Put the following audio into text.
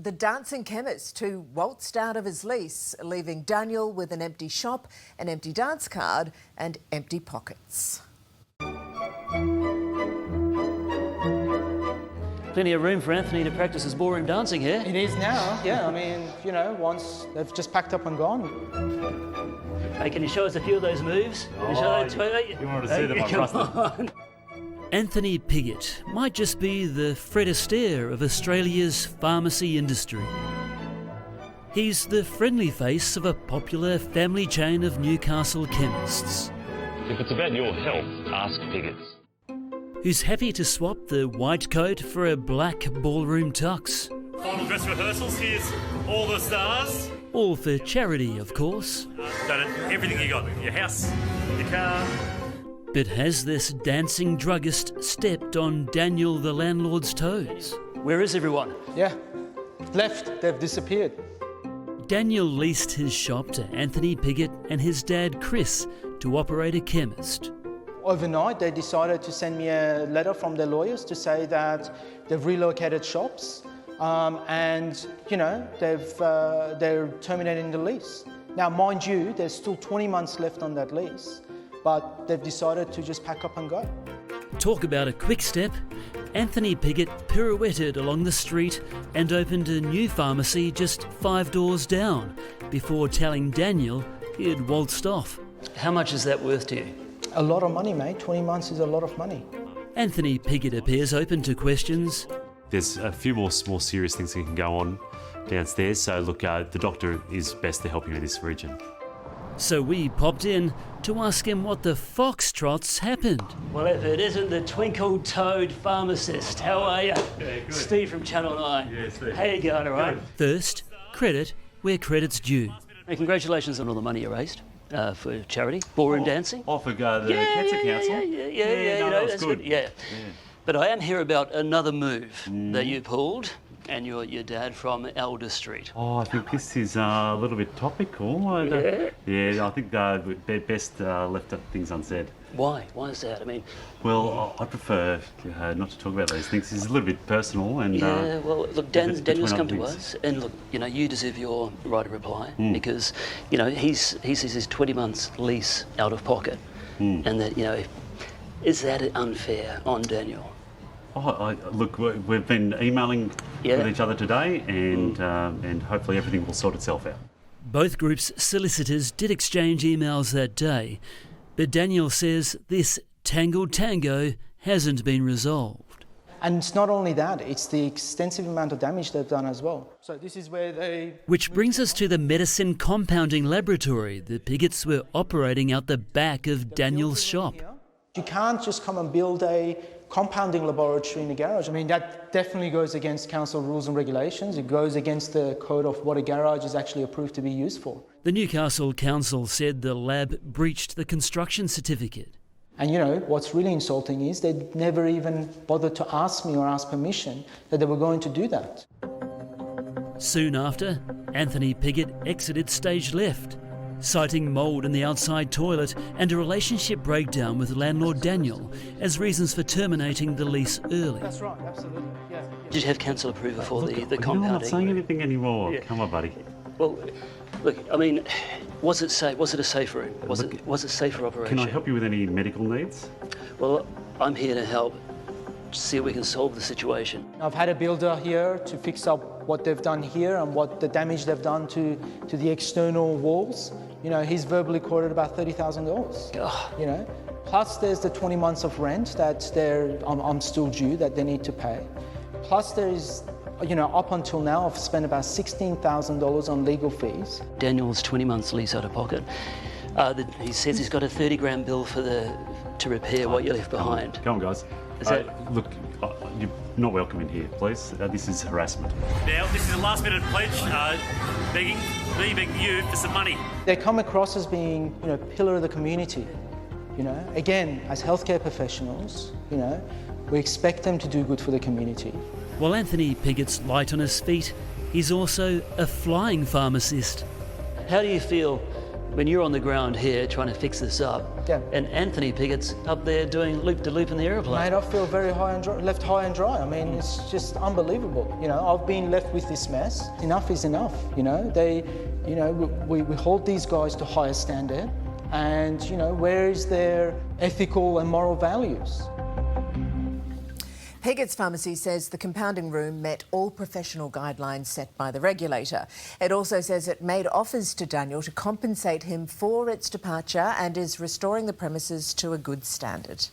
the dancing chemist who waltzed out of his lease, leaving Daniel with an empty shop, an empty dance card and empty pockets. Plenty of room for Anthony to practice his ballroom dancing here. It is now, yeah. I mean, you know, once they've just packed up and gone. Hey, can you show us a few of those moves? You wanted to see them up, Rusty. Anthony Piggott might just be the Fred Astaire of Australia's pharmacy industry. He's the friendly face of a popular family chain of Newcastle chemists. If it's about your health, ask Piggott's. Who's happy to swap the white coat for a black ballroom tux. Final dress rehearsals, here's all the stars. All for charity, of course. Done it, everything you got, your house, your car. But has this dancing druggist stepped on Daniel the landlord's toes? Where is everyone? Yeah, left, they've disappeared. Daniel leased his shop to Anthony Piggott and his dad Chris to operate a chemist. Overnight, they decided to send me a letter from their lawyers to say that they've relocated shops and, you know, they're terminating the lease. Now, mind you, there's still 20 months left on that lease, but they've decided to just pack up and go. Talk about a quick step. Anthony Piggott pirouetted along the street and opened a new pharmacy just 5 doors down before telling Daniel he had waltzed off. How much is that worth to you? A lot of money, mate. 20 months is a lot of money. Anthony Piggott appears open to questions. There's a few more serious things that can go on downstairs, so look, the doctor is best to help you with this region. So we popped in to ask him what the foxtrots happened. Well, if it isn't the twinkle-toed pharmacist, how are you? Yeah, good. Steve from Channel 9. Yeah, Steve. How you going, all right? First, credit where credit's due. Hey, congratulations on all the money you raised for charity, ballroom dancing. Off the Cancer Council. Yeah, no, you know, that was that's good. good. Yeah. But I am here about another move that you pulled, and your dad from Elder Street. Oh, I think this is a little bit topical. Yeah, I think they're best left things unsaid. Why? Why is that? I mean... Well, I prefer not to talk about those things. It's a little bit personal and... Yeah, well, look, Daniel's come to things. us, and look, you know, you deserve your right of reply because, you know, he sees his 20 months lease out of pocket, and that, you know, is that unfair on Daniel? Oh, look, we've been emailing with each other today, and hopefully everything will sort itself out. Both groups' solicitors did exchange emails that day, but Daniel says this tangled tango hasn't been resolved. And it's not only that, it's the extensive amount of damage they've done as well. So this is where they... Which brings us to the medicine compounding laboratory the Piggotts were operating out the back of Daniel's shop. You can't just come and build a compounding laboratory in the garage. I mean, that definitely goes against council rules and regulations. It goes against the code of what a garage is actually approved to be used for. The Newcastle Council said the lab breached the construction certificate. And you know, what's really insulting is they never even bothered to ask me or ask permission that they were going to do that. Soon after, Anthony Piggott exited stage left, citing mould in the outside toilet and a relationship breakdown with landlord Daniel as reasons for terminating the lease early. That's right, absolutely, yeah. Did you have council approval for the compounding? I'm not saying anything anymore. Yeah. Come on, buddy. Well, look, I mean, was it safe? Was it a safe room? Was it safe for operation? Can I help you with any medical needs? Well, I'm here to help see if we can solve the situation. I've had a builder here to fix up what they've done here and what the damage they've done to the external walls. You know, he's verbally quoted about $30,000. You know, plus there's the 20 months of rent that I'm still due that they need to pay. Plus there's, you know, up until now I've spent about $16,000 on legal fees. Daniel's 20 months lease out of pocket. He says he's got a 30 grand bill to repair what you left behind. Come on, guys. Look, you're not welcome in here, please. This is harassment. Now, this is a last-minute pledge, begging you for some money. They come across as being, you know, pillar of the community. You know, again, as healthcare professionals, you know, we expect them to do good for the community. While Anthony Piggott's light on his feet, he's also a flying pharmacist. How do you feel when you're on the ground here trying to fix this up, Yeah. and Anthony Piggott's up there doing loop-to-loop in the aeroplane. Mate, I feel very left high and dry. I mean, it's just unbelievable. You know, I've been left with this mess. Enough is enough. You know, we hold these guys to higher standard, and you know, where is their ethical and moral values? Piggott's Pharmacy says the compounding room met all professional guidelines set by the regulator. It also says it made offers to Daniel to compensate him for its departure and is restoring the premises to a good standard.